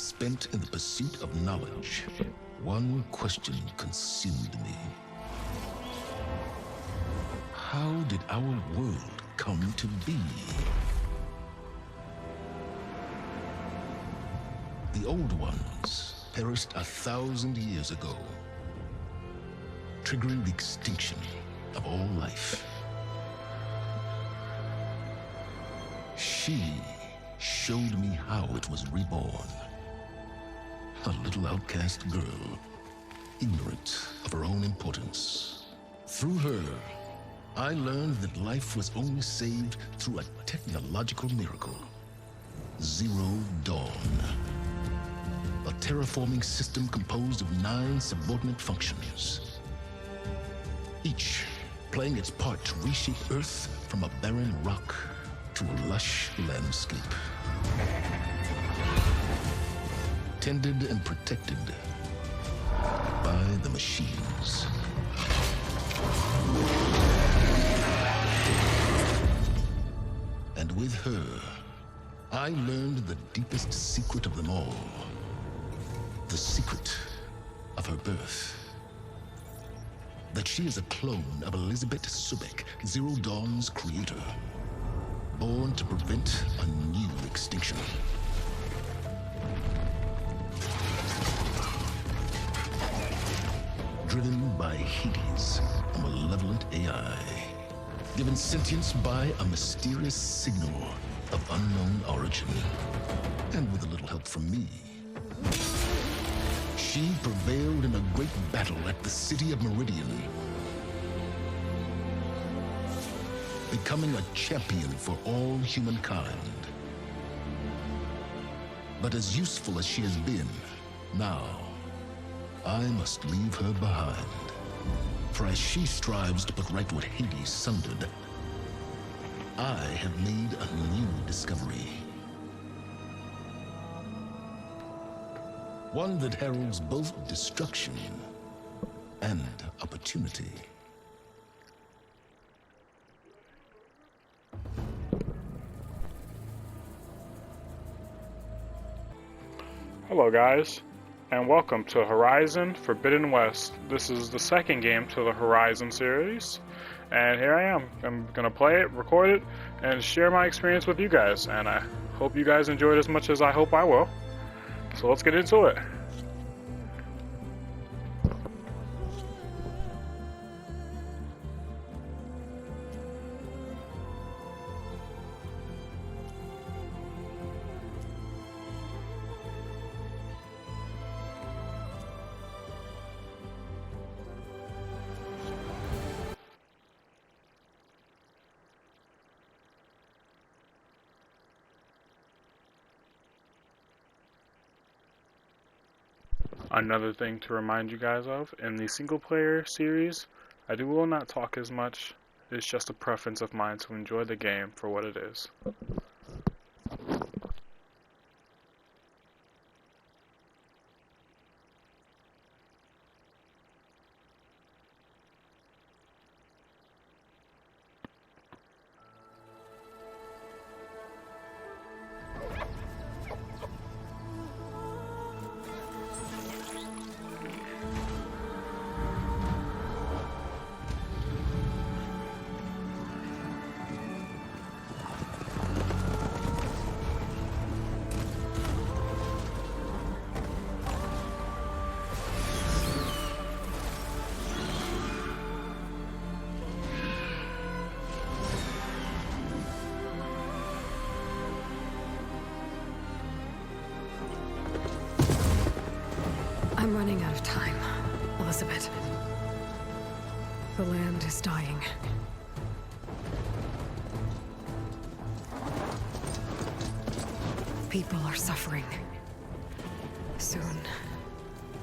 spent in the pursuit of knowledge, one question consumed me. How did our world come to be? The old ones perished 1,000 years ago, triggering the extinction of all life. She showed me how it was reborn. A little outcast girl, ignorant of her own importance. Through her, I learned that life was only saved through a technological miracle. Zero Dawn. A terraforming system composed of 9 subordinate functions, each playing its part to reshape Earth from a barren rock to a lush landscape. Tended and protected by the machines. And with her, I learned the deepest secret of them all. The secret of her birth. That she is a clone of Elizabeth Subek, Zero Dawn's creator. Born to prevent a new extinction. Driven by Hades, a malevolent AI. Given sentience by a mysterious signal of unknown origin. And with a little help from me, she prevailed in a great battle at the city of Meridian, becoming a champion for all humankind. But as useful as she has been, now, I must leave her behind. For as she strives to put right what Hades sundered, I have made a new discovery. One that heralds both destruction and opportunity. Hello guys, and welcome to Horizon Forbidden West. This is the second game to the Horizon series, and here I am. I'm going to play it, record it, and share my experience with you guys, and I hope you guys enjoy it as much as I hope I will. So let's get into it. Another thing to remind you guys of, in the single player series, I will not talk as much. It's just a preference of mine to enjoy the game for what it is. I'm running out of time, Elizabeth. The land is dying. People are suffering. Soon,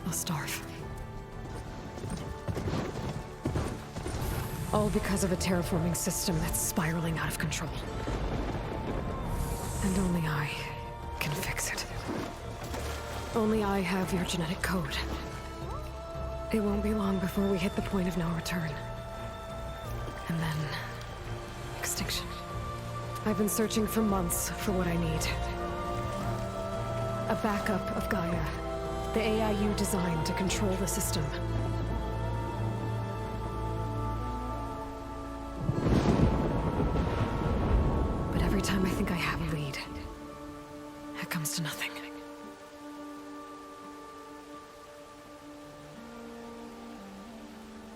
they'll starve. All because of a terraforming system that's spiraling out of control. And only I can fix it. Only I have your genetic code. It won't be long before we hit the point of no return. And then... extinction. I've been searching for months for what I need. A backup of Gaia. The AIU designed to control the system. But every time I think I have a lead, it comes to nothing.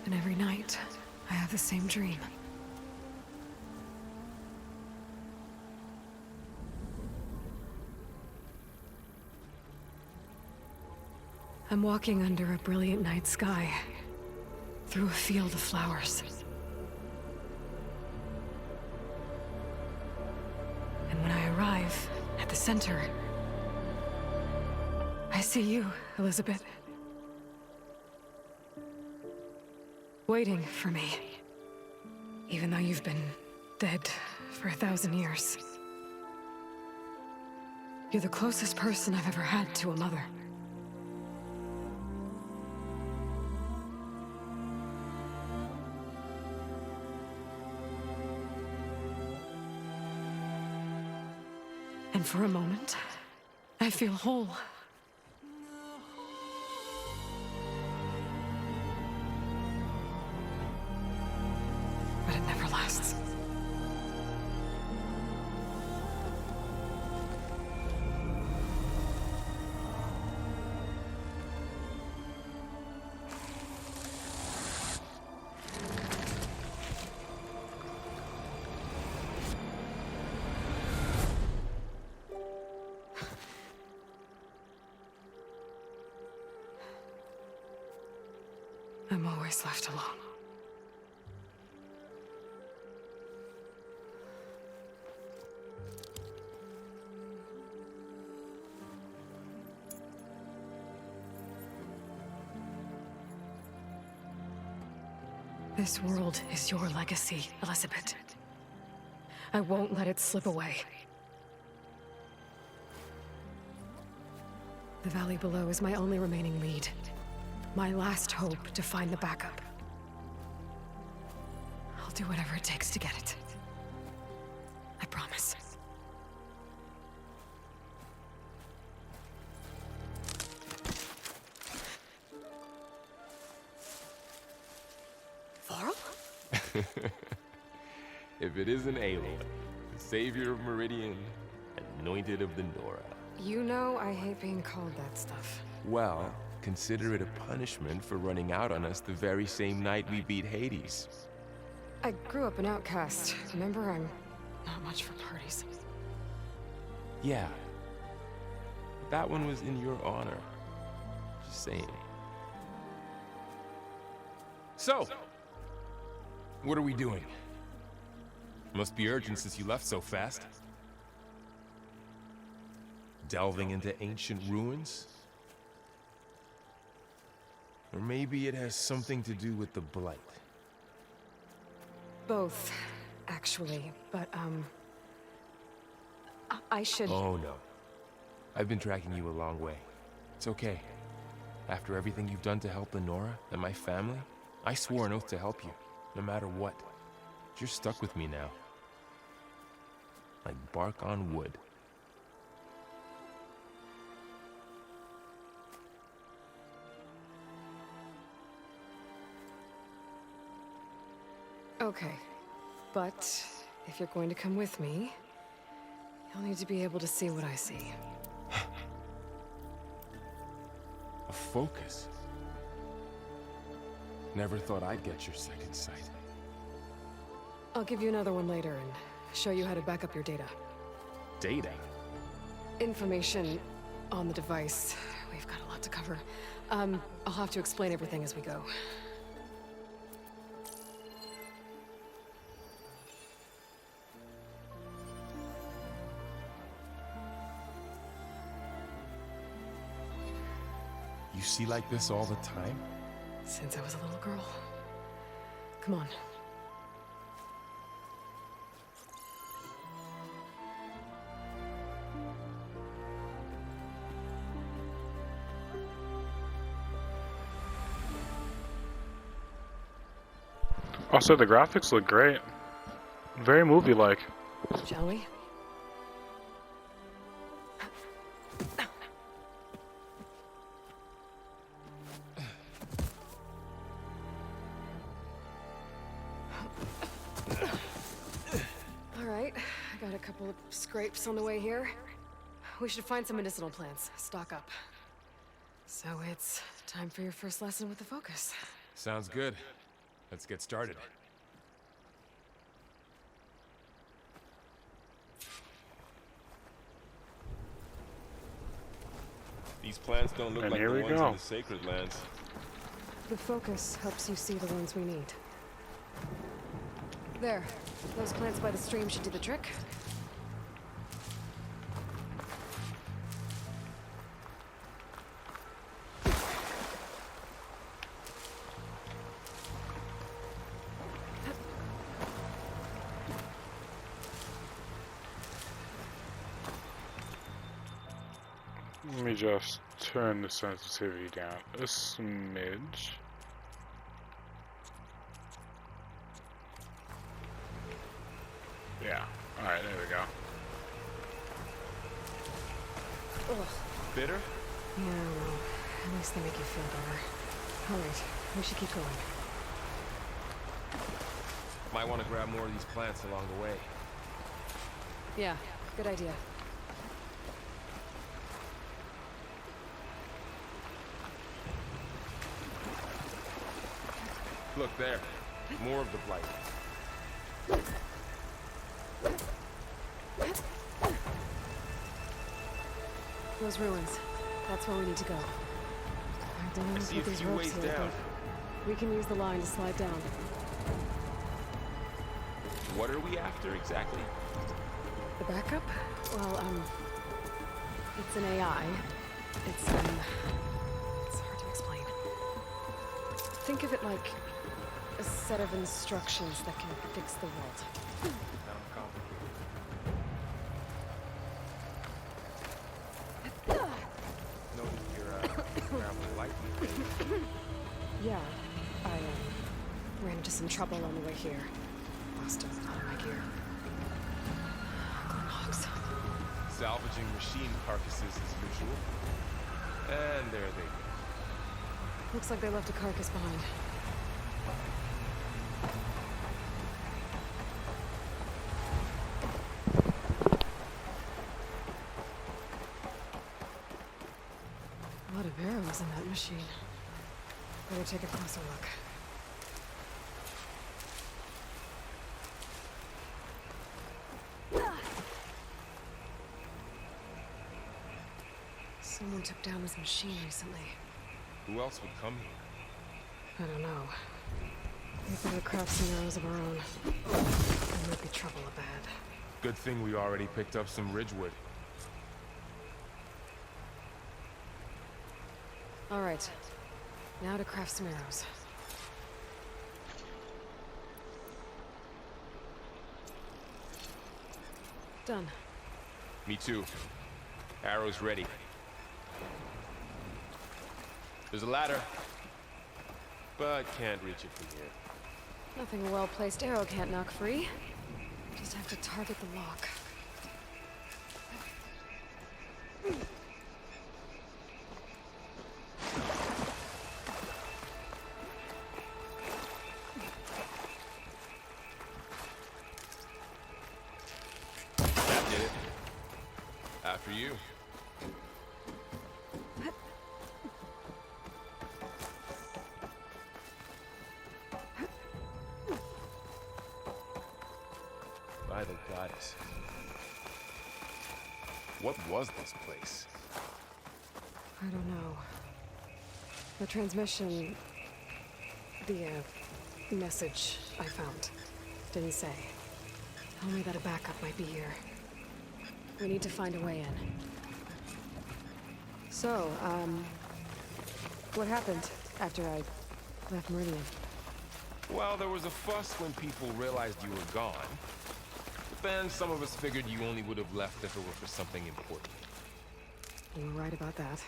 And every night, I have the same dream. I'm walking under a brilliant night sky, through a field of flowers. And when I arrive at the center, I see you, Elizabeth. Waiting for me. Even though you've been dead for 1,000 years. You're the closest person I've ever had to a mother. And for a moment, I feel whole. But it never lasts. I'm always left alone. This world is your legacy, Elizabeth. I won't let it slip away. The valley below is my only remaining lead. My last hope to find the backup. I'll do whatever it takes to get it. I promise. Varl? If it isn't Aloy, the savior of Meridian, anointed of the Nora. You know I hate being called that stuff. Well, consider it a punishment for running out on us the very same night we beat Hades. I grew up an outcast. Remember, I'm not much for parties. Yeah. That one was in your honor. Just saying. So, what are we doing? Must be urgent since you left so fast. Delving into ancient ruins? Or maybe it has something to do with the Blight. Both, actually, but, I should... Oh, no. I've been tracking you a long way. It's okay. After everything you've done to help Lenora and my family, I swore an oath to help you, no matter what. You're stuck with me now. Like bark on wood. Okay, but if you're going to come with me, you'll need to be able to see what I see. A focus? Never thought I'd get your second sight. I'll give you another one later and show you how to back up your data. Data? Information on the device. We've got a lot to cover. I'll have to explain everything as we go. You see like this all the time? Since I was a little girl. Come on. Also, the graphics look great. Very movie-like. Shall we? Got a couple of scrapes on the way here. We should find some medicinal plants, stock up. So it's time for your first lesson with the focus. Sounds good. Let's get started. These plants don't look And like here the we ones go. in the sacred lands. The focus helps you see the ones we need. There. Those plants by the stream should do the trick. Let me just turn the sensitivity down a smidge. Yeah. Alright, there we go. Ugh. Bitter? Yeah, well, at least they make you feel better. Alright, we should keep going. Might want to grab more of these plants along the way. Yeah, good idea. Look there. More of the blight. Those ruins. That's where we need to go. I don't know see what a these few ropes ways here, down. but we can use the line to slide down. What are we after exactly? The backup? Well, it's an AI. It's hard to explain. Think of it like a set of instructions that can fix the world. Sound complicated. Notice you're traveling lightly. Yeah, I ran into some trouble on the way here. Lost a lot of my gear. Hogs. Salvaging machine carcasses as usual. And there they go. Looks like they left a carcass behind. A lot of arrows in that machine. Better take a closer look. Someone took down this machine recently. Who else would come here? I don't know. We better craft some arrows of our own. There might be trouble ahead. Good thing we already picked up some ridgewood. All right. Now to craft some arrows. Done. Me too. Arrows ready. There's a ladder, but can't reach it from here. Nothing a well-placed arrow can't knock free. Just have to target the lock. That did it. After you. By the goddess. What was this place? I don't know. The transmission... The, message I found didn't say. Told me that a backup might be here. We need to find a way in. So, what happened after I left Meridian? Well, there was a fuss when people realized you were gone. But then some of us figured you only would have left if it were for something important. You were right about that.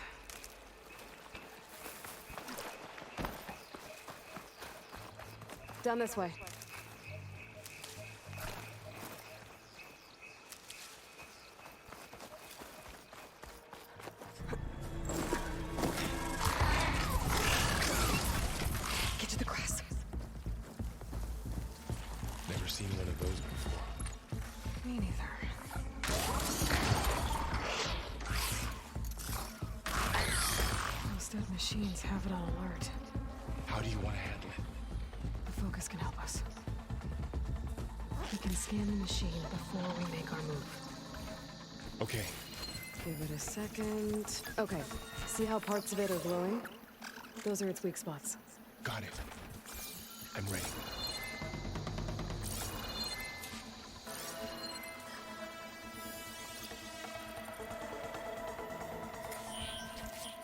Down this way. Get to the grass. Never seen one of those before. Me neither. machines have it on alert. How do you want to handle it? The focus can help us. We can scan the machine before we make our move. Okay. Give it a second. Okay, see how parts of it are glowing? Those are its weak spots. Got it. I'm ready.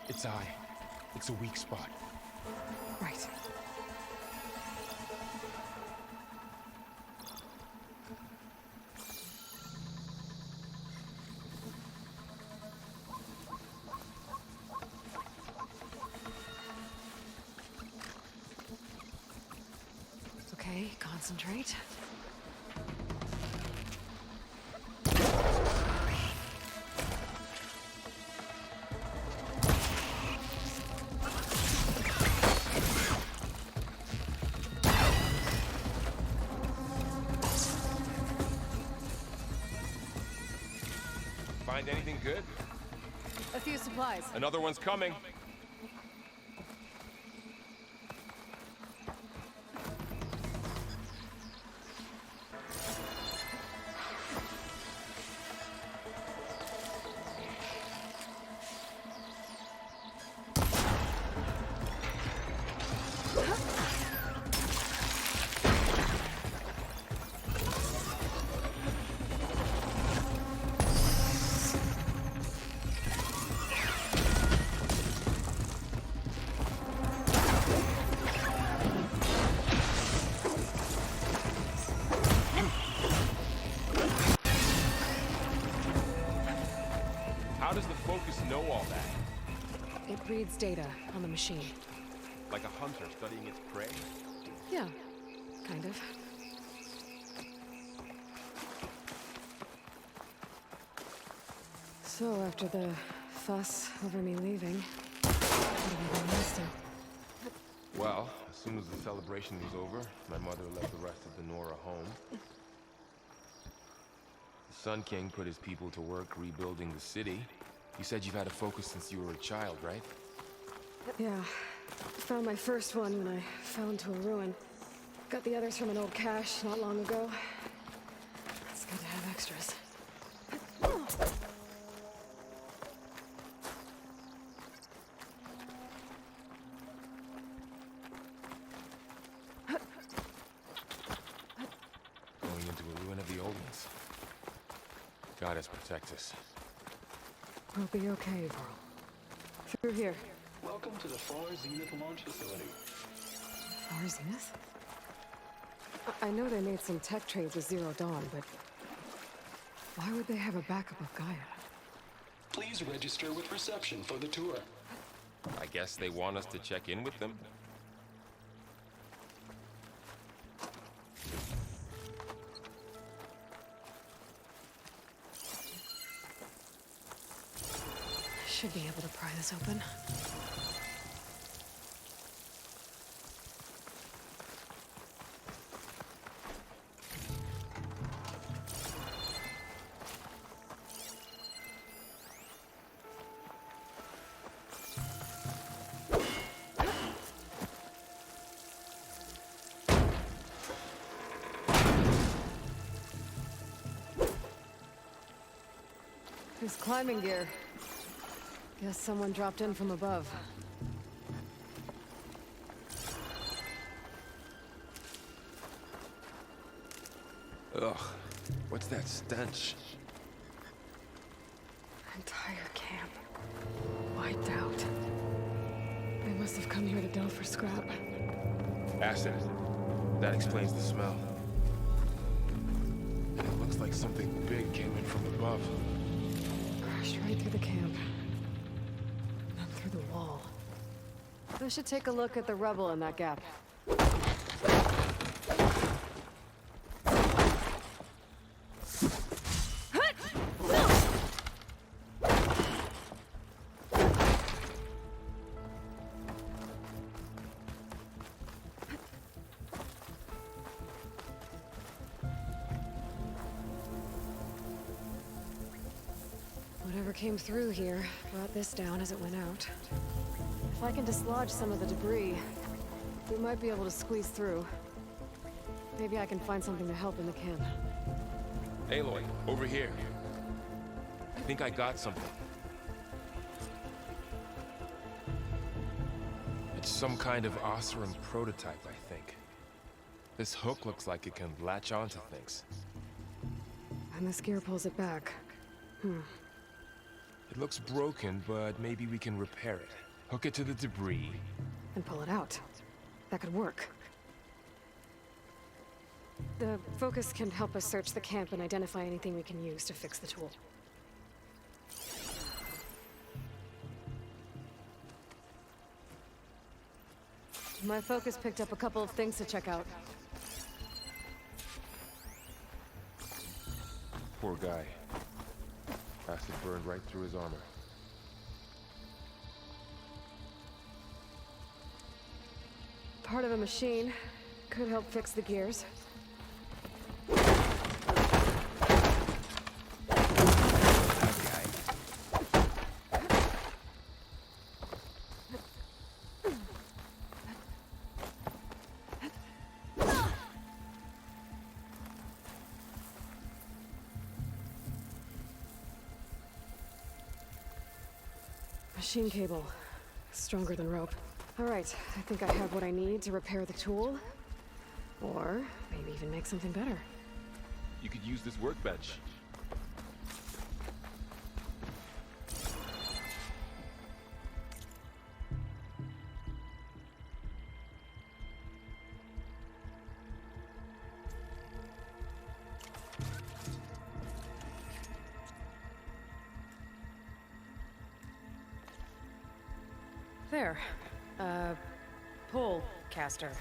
Its eye. It's a weak spot. Right. Okay, concentrate. Find anything good? A few supplies. Another one's coming. How does the focus know all that? It reads data on the machine. Like a hunter studying its prey? Yeah, kind of. So after the fuss over me leaving, what do we do next? Well, as soon as the celebration was over, my mother led the rest of the Nora home. The Sun King put his people to work rebuilding the city. You said you've had a focus since you were a child, right? Yeah. Found my first one when I fell into a ruin. Got the others from an old cache not long ago. It's good to have extras. Going into a ruin of the old ones. Goddess protect us. We'll be okay, Varl. Through here. Welcome to the Far Zenith launch facility. Far Zenith? I know they made some tech trades with Zero Dawn, but why would they have a backup of Gaia? Please register with reception for the tour. I guess they want us to check in with them? Should be able to pry this open. There's climbing gear. Guess someone dropped in from above. Ugh, what's that stench? Entire camp. Wiped out. They must have come here to delve for scrap. Acid. That explains the smell. And it looks like something big came in from above. Crashed right through the camp. Then through the wall. We should take a look at the rubble in that gap. came through here, brought this down as it went out. If I can dislodge some of the debris, we might be able to squeeze through. Maybe I can find something to help in the camp. Aloy, over here. I think I got something. It's some kind of Oseram prototype, I think. This hook looks like it can latch onto things. And this gear pulls it back. It looks broken, but maybe we can repair it. Hook it to the debris. And pull it out. That could work. The focus can help us search the camp and identify anything we can use to fix the tool. My focus picked up a couple of things to check out. Poor guy. Acid burned right through his armor. Part of a machine. Could help fix the gears. Machine cable. Stronger than rope. All right, I think I have what I need to repair the tool. Or maybe even make something better. You could use this workbench. There. Pole caster.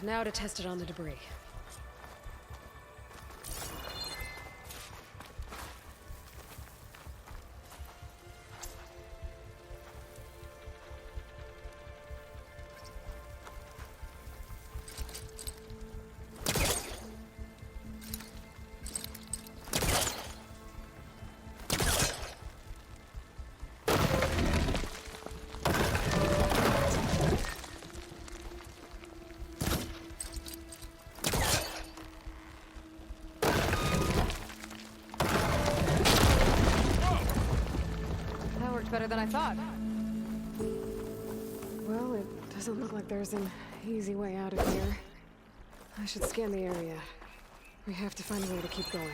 Now to test it on the debris. Better than I thought. Well, it doesn't look like there's an easy way out of here. I should scan the area. We have to find a way to keep going.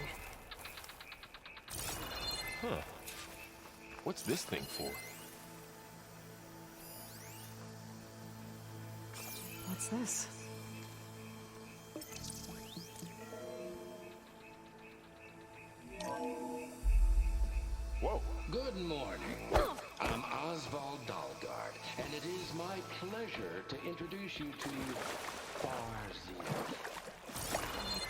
Huh. What's this thing for? What's this? Whoa. Good morning. I'm Oswald Dalgard, and it is my pleasure to introduce you to Farzia.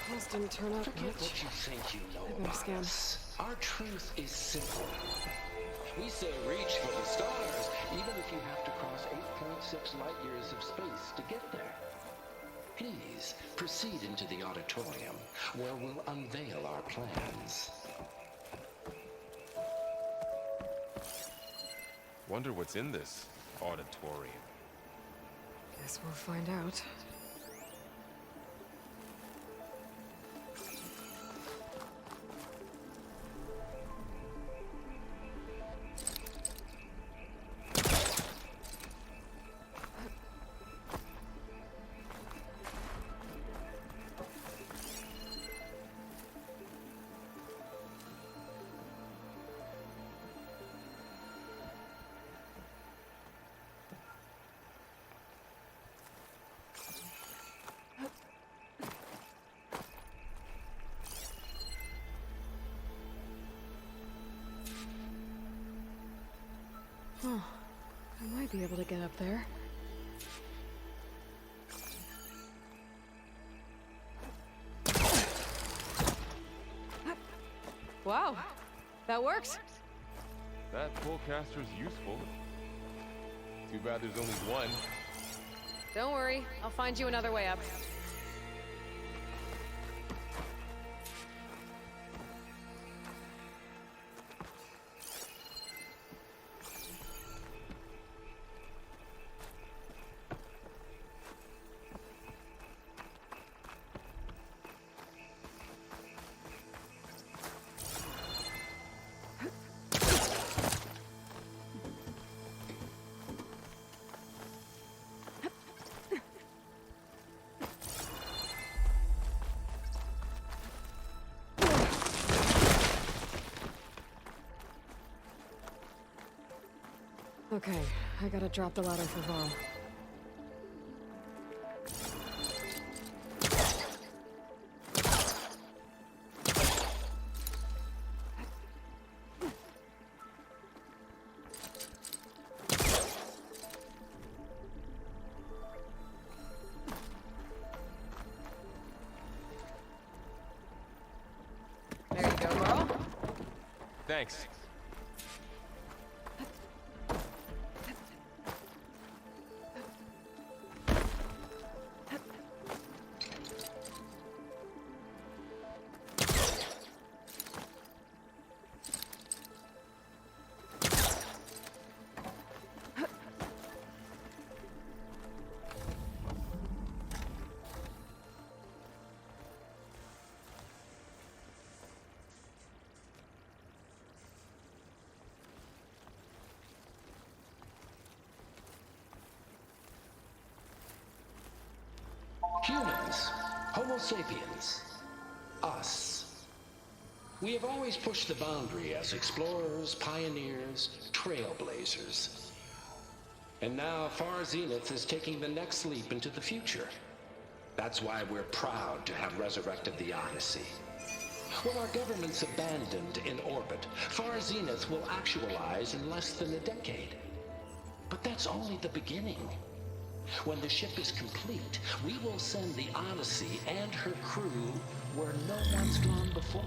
Pulse didn't turn out Forget much. what you think you know I better about scan. us. Our truth is simple. We say reach for the stars, even if you have to cross 8.6 light years of space to get there. Please proceed into the auditorium, where we'll unveil our plans. Wonder what's in this auditorium. Guess we'll find out. Oh, I might be able to get up there. Wow, that works. That pullcaster's useful. Too bad there's only one. Don't worry, I'll find you another way up. Okay, I gotta drop the ladder for Val. There you go, girl. Thanks. Humans, Homo sapiens, us. We have always pushed the boundary as explorers, pioneers, trailblazers. And now Far Zenith is taking the next leap into the future. That's why we're proud to have resurrected the Odyssey. When our government's abandoned in orbit, Far Zenith will actualize in less than a decade. But that's only the beginning. When the ship is complete, we will send the Odyssey and her crew where no one's gone before.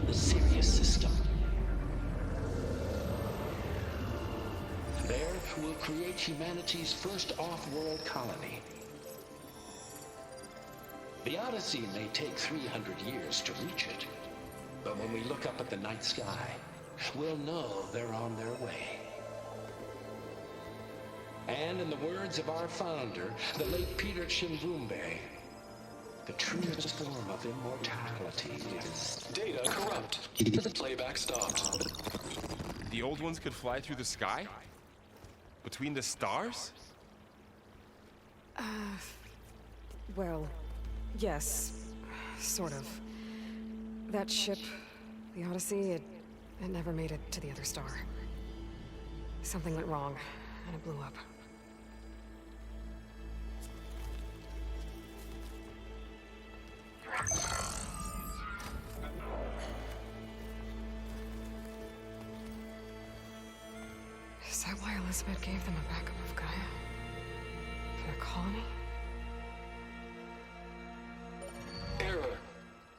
The Sirius system. There, we'll create humanity's first off-world colony. The Odyssey may take 300 years to reach it. But when we look up at the night sky, we'll know they're on their way. And in the words of our founder, the late Peter Chimbumbe, the truest form of immortality is... Data corrupt. The playback stopped. The old ones could fly through the sky? Between the stars? Well, yes. Sort of. That ship, the Odyssey, it never made it to the other star. Something went wrong, and it blew up. Is that why Elizabeth gave them a backup of Gaia? For their colony? Error.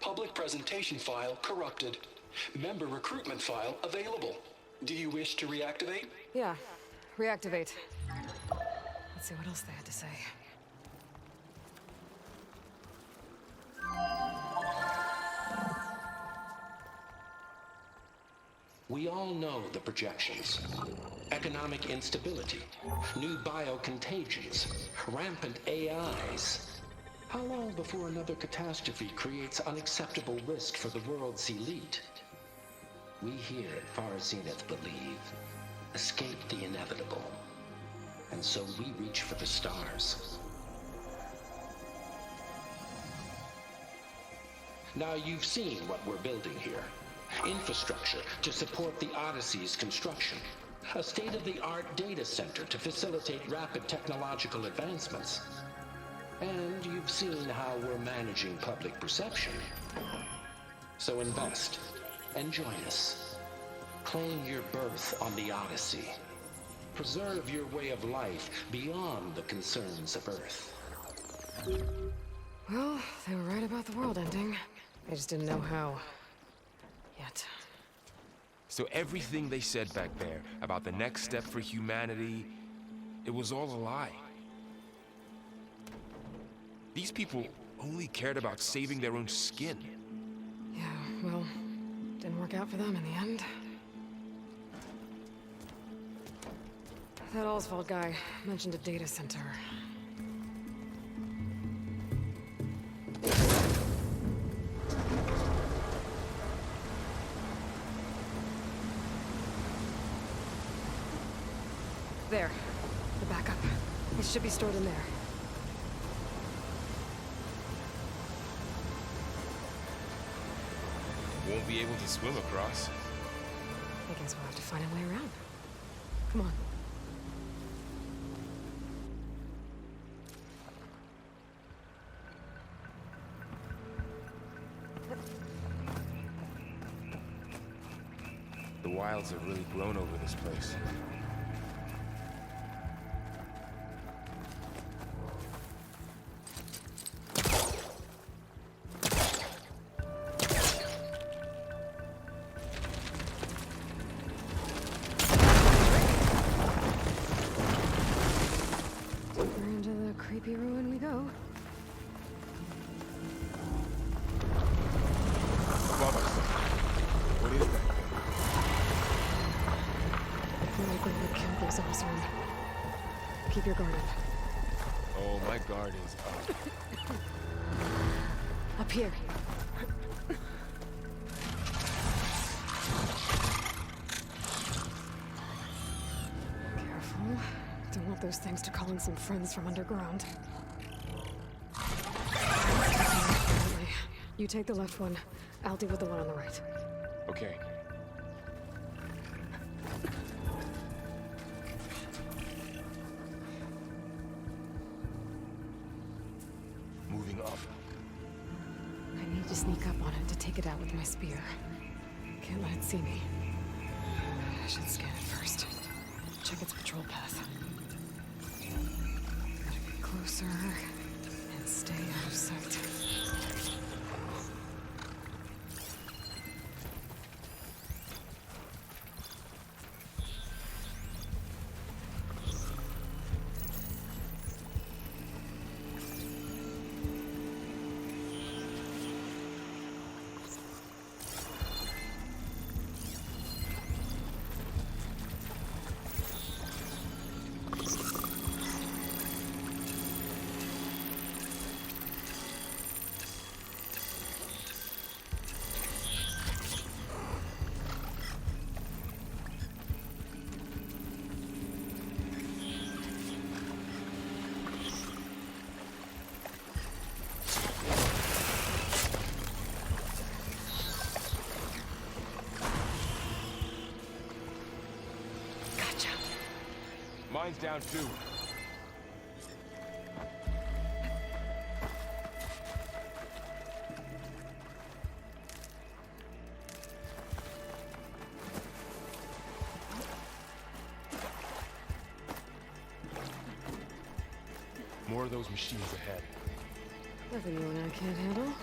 Public presentation file corrupted. Member recruitment file available. Do you wish to reactivate? Yeah, reactivate. Let's see what else they had to say. We all know the projections. Economic instability, new biocontagions, rampant AIs. How long before another catastrophe creates unacceptable risk for the world's elite? We here at Far Zenith believe, escape the inevitable. And so we reach for the stars. Now you've seen what we're building here. Infrastructure to support the Odyssey's construction. A state-of-the-art data center to facilitate rapid technological advancements. And you've seen how we're managing public perception. So invest and join us. Claim your berth on the Odyssey. Preserve your way of life beyond the concerns of Earth. Well, they were right about the world ending. They just didn't know how. Yet. So everything they said back there about the next step for humanity, it was all a lie. These people only cared about saving their own skin. Yeah, well, didn't work out for them in the end. That Oswald guy mentioned a data center. There. The backup. It should be stored in there. Won't be able to swim across. I guess we'll have to find a way around. Come on. The wilds have really grown over this place. Deeper into the creepy ruin we go. Above us. What is that? Likely we killed those Horiozon. Keep your guard up. Oh, my guard is up. Up here. Careful. Don't want those things to call in some friends from underground. You take the left one. I'll deal with the one on the right. Okay. Moving up. I need to sneak up on it to take it out with my spear. Can't let it see me. I should scan it first. Check its patrol path. Gotta get closer and stay out of sight. Mine's down too. More of those machines ahead. Nothing you and I can't handle.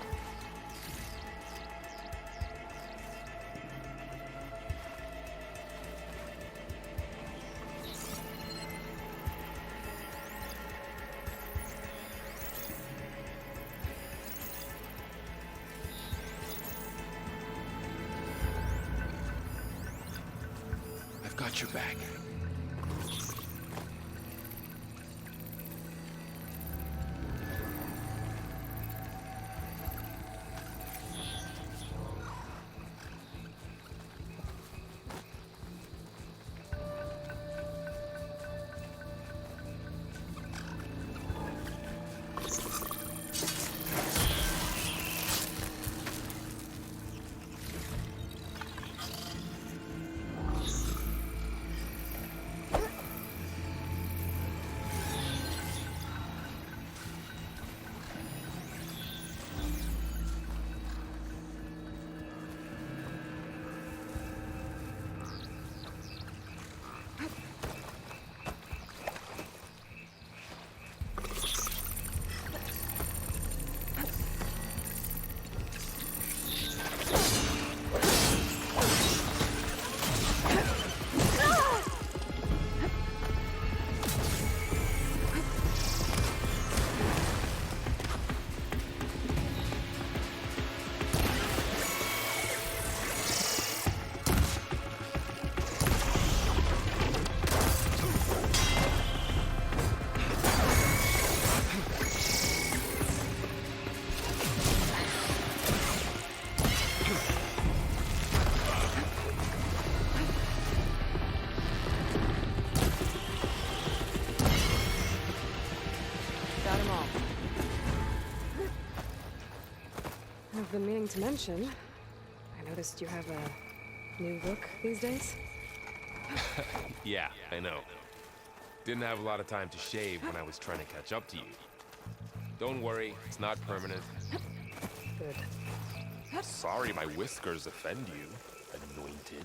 I've got your back. I've been meaning to mention, I noticed you have a new look these days. Yeah, I know. Didn't have a lot of time to shave when I was trying to catch up to you. Don't worry, it's not permanent. Good. Sorry my whiskers offend you, anointed.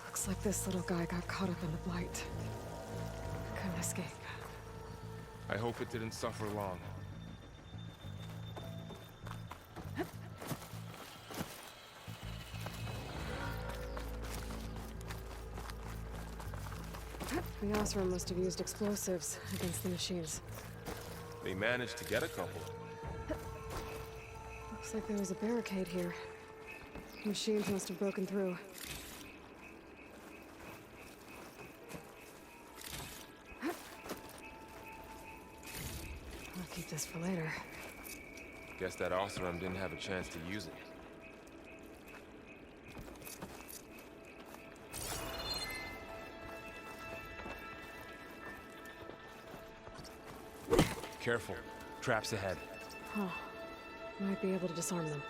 Looks like this little guy got caught up in the blight. Couldn't escape. I hope it didn't suffer long. The Osram must have used explosives against the machines. They managed to get a couple. Looks like there was a barricade here. Machines must have broken through. I'll keep this for later. Guess that Osram didn't have a chance to use it. Careful. Traps ahead. Huh. Might be able to disarm them.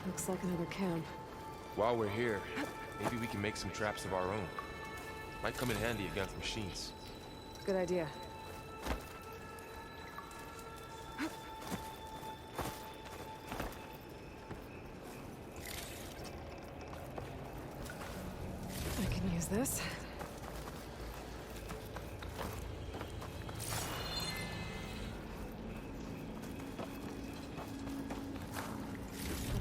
Looks like another camp. While we're here, maybe we can make some traps of our own. Might come in handy against machines. Good idea. I can use this.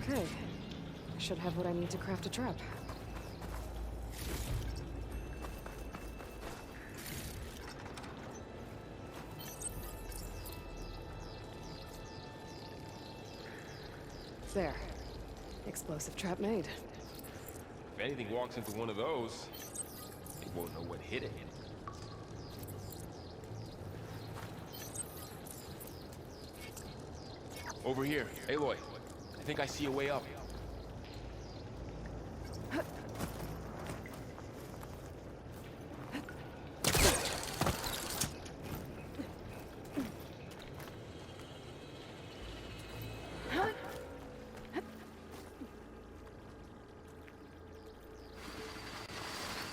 Okay. I should have what I need to craft a trap. There. Explosive trap made. If anything walks into one of those, they won't know what hit it. Over here, Aloy. I think I see a way up.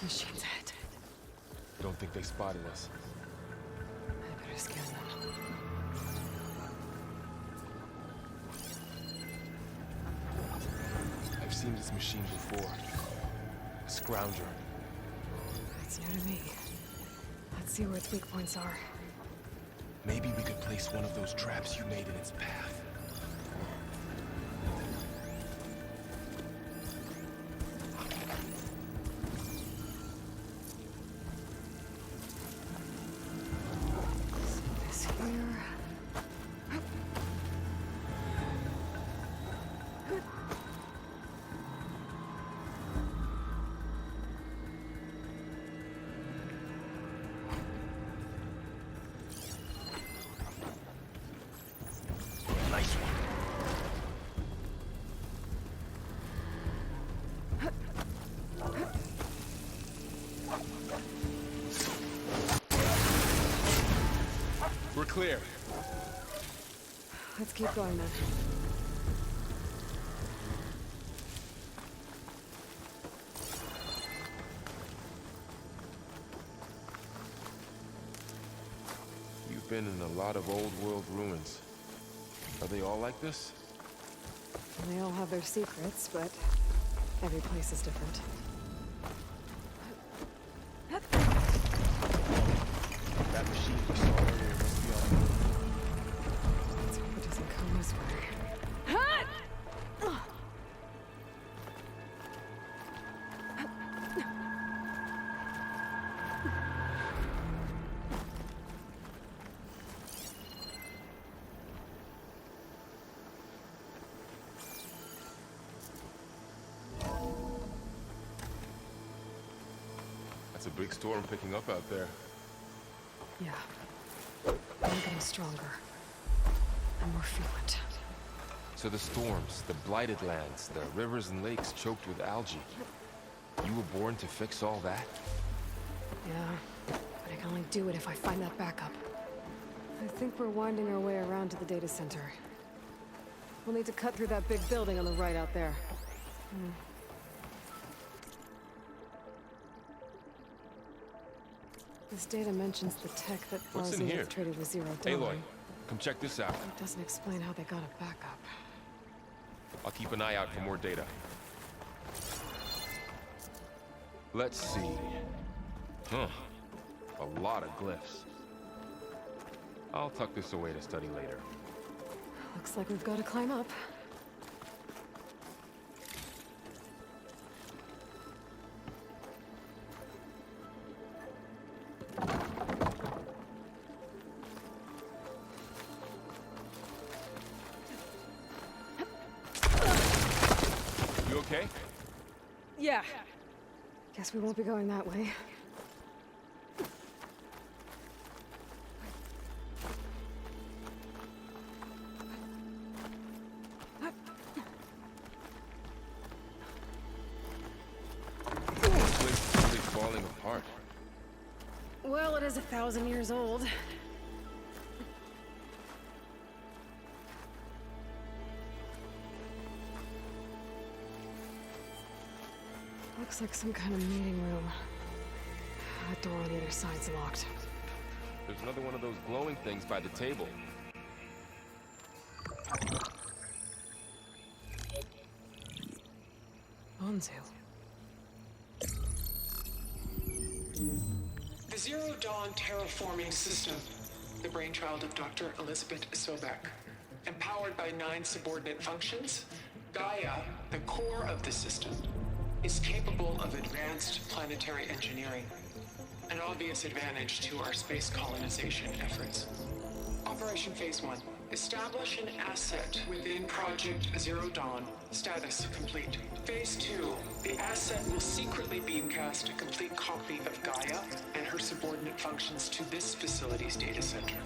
Machine's head. Don't think they spotted us. I better scare them. I've seen this machine before. A scrounger. It's new to me. Let's see where its weak points are. Maybe we could place one of those traps you made in its path. This here. Nice one. We're clear. Let's keep going then. You've been in a lot of old world ruins. Are they all like this? They all have their secrets, but every place is different. That machine we saw earlier must be on. Let's hope it doesn't come this way. That's a big storm picking up out there. Yeah. I'm getting stronger. And more frequent. So the storms, the blighted lands, the rivers and lakes choked with algae. You were born to fix all that? Yeah, but I can only do it if I find that backup. I think we're winding our way around to the data center. We'll need to cut through that big building on the right out there. This data mentions the tech that What's in here? traded with Zero Dawn. Aloy, come check this out. It doesn't explain how they got a backup. I'll keep an eye out for more data. Let's see. Huh. A lot of glyphs. I'll tuck this away to study later. Looks like we've got to climb up. You okay? Yeah. Guess we won't be going that way. This place is really falling apart. Well, it is 1,000 years old. Looks like some kind of meeting room. That door on the other side's locked. There's another one of those glowing things by the table. Onzu. The Zero Dawn terraforming system, the brainchild of Dr. Elizabeth Sobek. Empowered by 9 subordinate functions, Gaia, the core of the system, is capable of advanced planetary engineering, an obvious advantage to our space colonization efforts. Operation Phase 1. Establish an asset within Project Zero Dawn. Status complete. Phase 2. The asset will secretly beamcast a complete copy of Gaia and her subordinate functions to this facility's data center.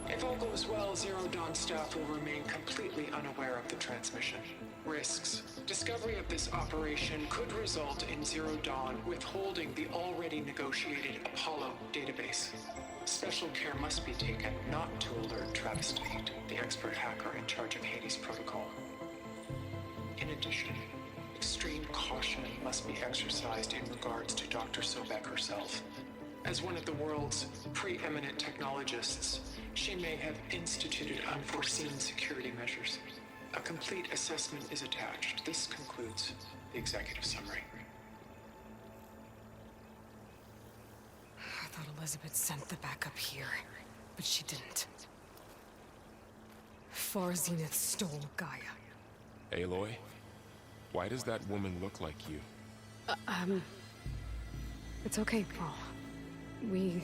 If all goes well, Zero Dawn staff will remain completely unaware of the transmission. Risks. Discovery of this operation could result in Zero Dawn withholding the already negotiated Apollo database. Special care must be taken not to alert Travis Tate, the expert hacker in charge of Hades Protocol. In addition, extreme caution must be exercised in regards to Dr. Sobek herself. As one of the world's preeminent technologists, she may have instituted unforeseen security measures. A complete assessment is attached. This concludes the executive summary. I thought Elizabeth sent the backup here, but she didn't. Far Zenith stole Gaia. Aloy, why does that woman look like you? It's okay, Paul. We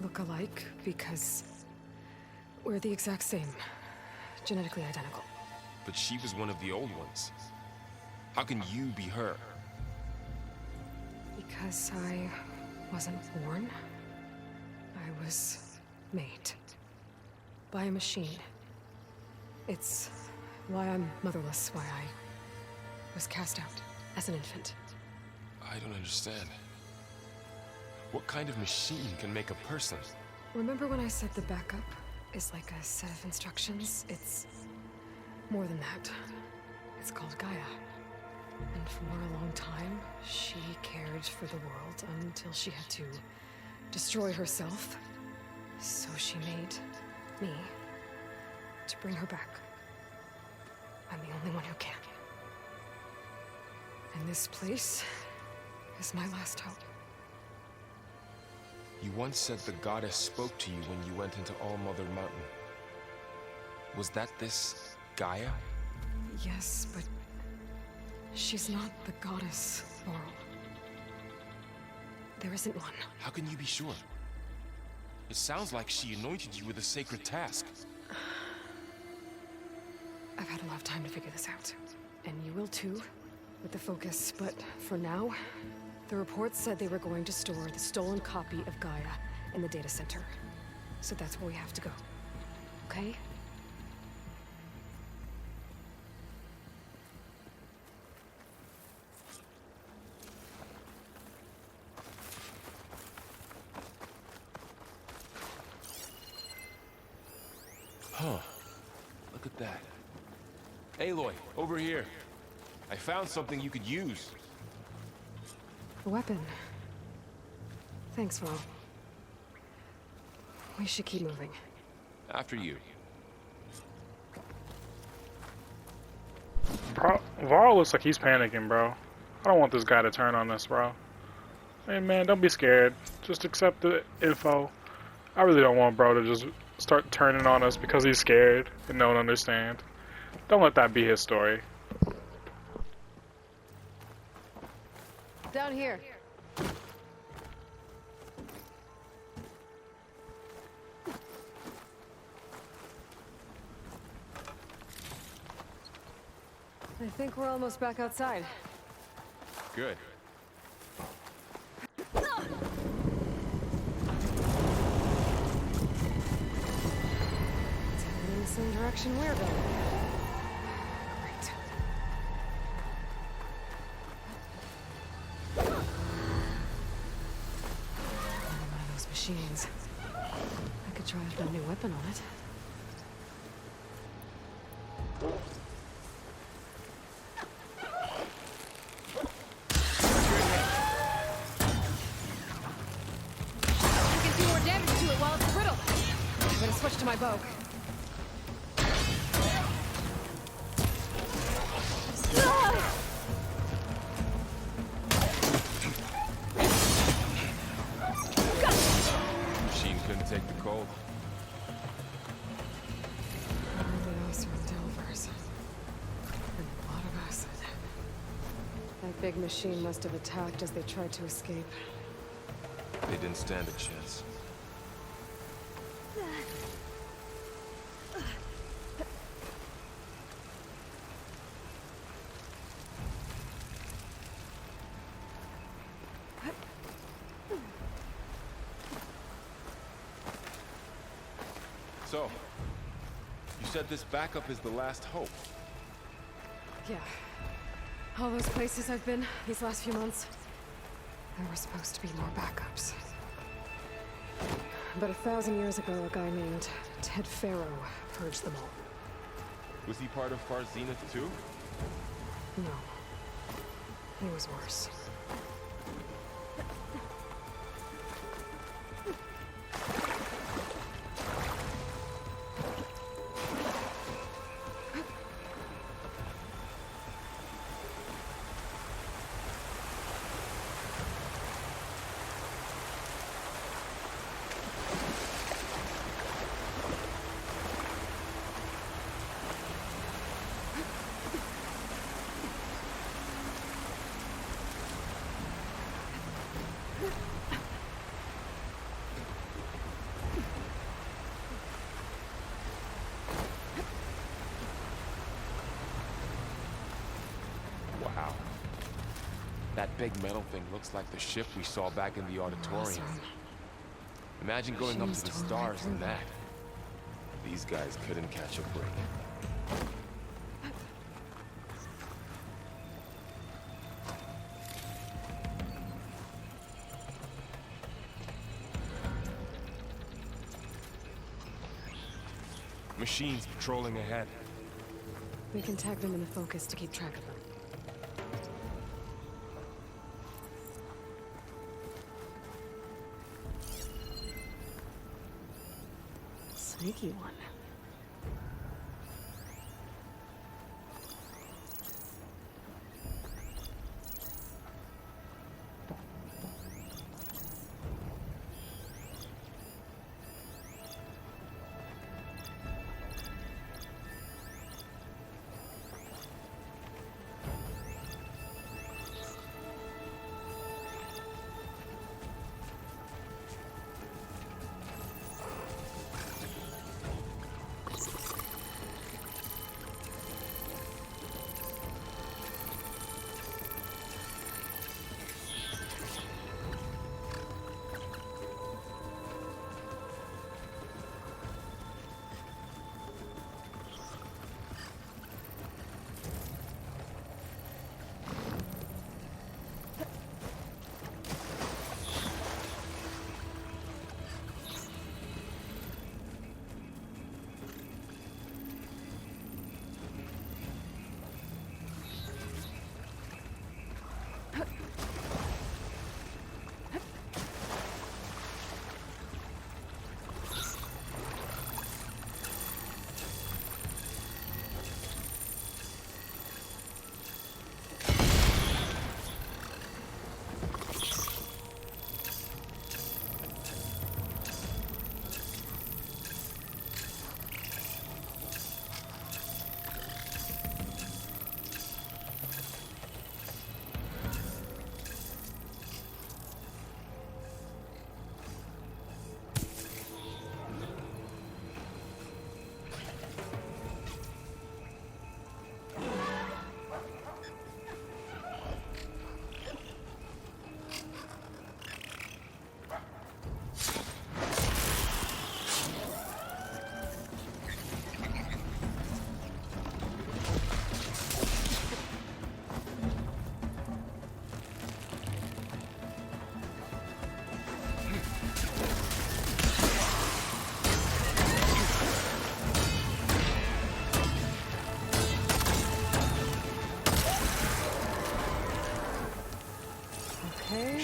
look alike because we're the exact same. Genetically identical. But she was one of the old ones. How can you be her? Because I wasn't born. I was made. By a machine. It's why I'm motherless, why I was cast out as an infant. I don't understand. What kind of machine can make a person? Remember when I said the backup is like a set of instructions? It's more than that. It's called Gaia. And for a long time, she cared for the world until she had to destroy herself. So she made me to bring her back. I'm the only one who can. And this place is my last hope. You once said the goddess spoke to you when you went into All Mother Mountain. Was that this Gaia? Yes, but she's not the goddess, Laurel. There isn't one. How can you be sure? It sounds like she anointed you with a sacred task. I've had a lot of time to figure this out. And you will too, with the focus. But for now, the reports said they were going to store the stolen copy of Gaia in the data center. So that's where we have to go. Okay? Huh. Look at that. Aloy, over here. I found something you could use. A weapon. Thanks, Val. We should keep moving. After you. Bro, Varl looks like he's panicking, bro. I don't want this guy to turn on us, bro. Hey, man, don't be scared. Just accept the info. I really don't want bro to just start turning on us because he's scared and don't understand. Don't let that be his story. Down here. I think we're almost back outside. Good. It's heading in the same direction we're going. Great. One of those machines. I could try out a new weapon on it. Switch to my bow. Machine couldn't take the cold. Those were Delvers. And a lot of acid. That big machine must have attacked as they tried to escape. They didn't stand a chance. So, you said this backup is the last hope. Yeah. All those places I've been these last few months, there were supposed to be more backups. But 1,000 years ago, a guy named Ted Farrow purged them all. Was he part of Far Zenith too? No. He was worse. Wow. That big metal thing looks like the ship we saw back in the auditorium. Awesome. Imagine going up to the Machine's torn right stars in through that. These guys couldn't catch a break. Machines patrolling ahead. We can tag them in the focus to keep track of them. Sneaky one.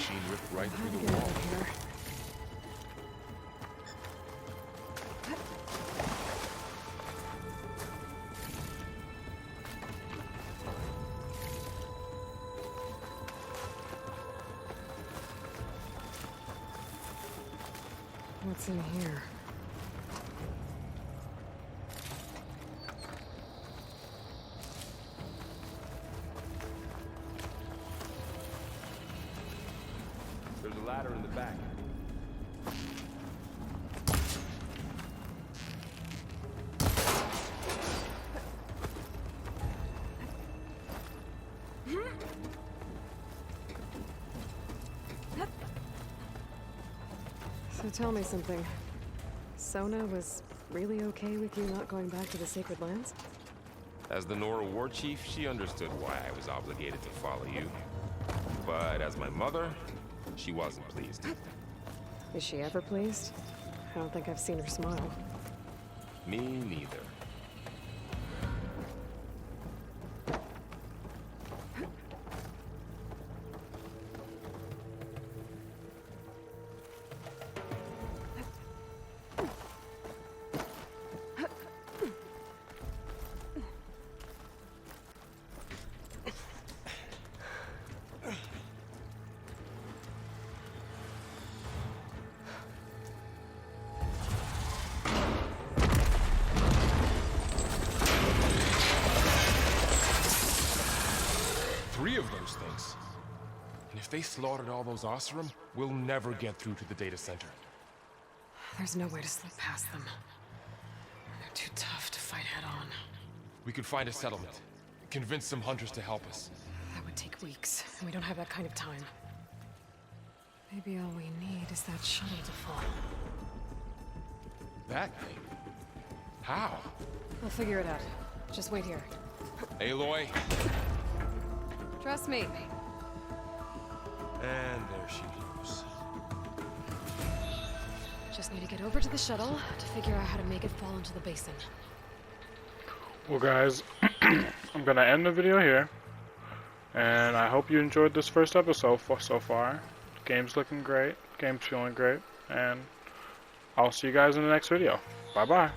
machine ripped right How do through we the get wall. out of here? What's in here? There's a ladder in the back. So tell me something. Sona was really okay with you not going back to the Sacred Lands? As the Nora war chief, she understood why I was obligated to follow you. But as my mother, she wasn't pleased. Is she ever pleased? I don't think I've seen her smile. Me neither. Three of those things. And if they slaughtered all those Oseram, we'll never get through to the data center. There's no way to slip past them. They're too tough to fight head-on. We could find a settlement. Convince some hunters to help us. That would take weeks, and we don't have that kind of time. Maybe all we need is that shuttle to fall. That thing? How? I'll figure it out. Just wait here. Aloy. Trust me. And there she goes. Just need to get over to the shuttle to figure out how to make it fall into the basin. Well, guys, I'm gonna end the video here, and I hope you enjoyed this first episode so far. The game's looking great, game's feeling great, and I'll see you guys in the next video. Bye bye.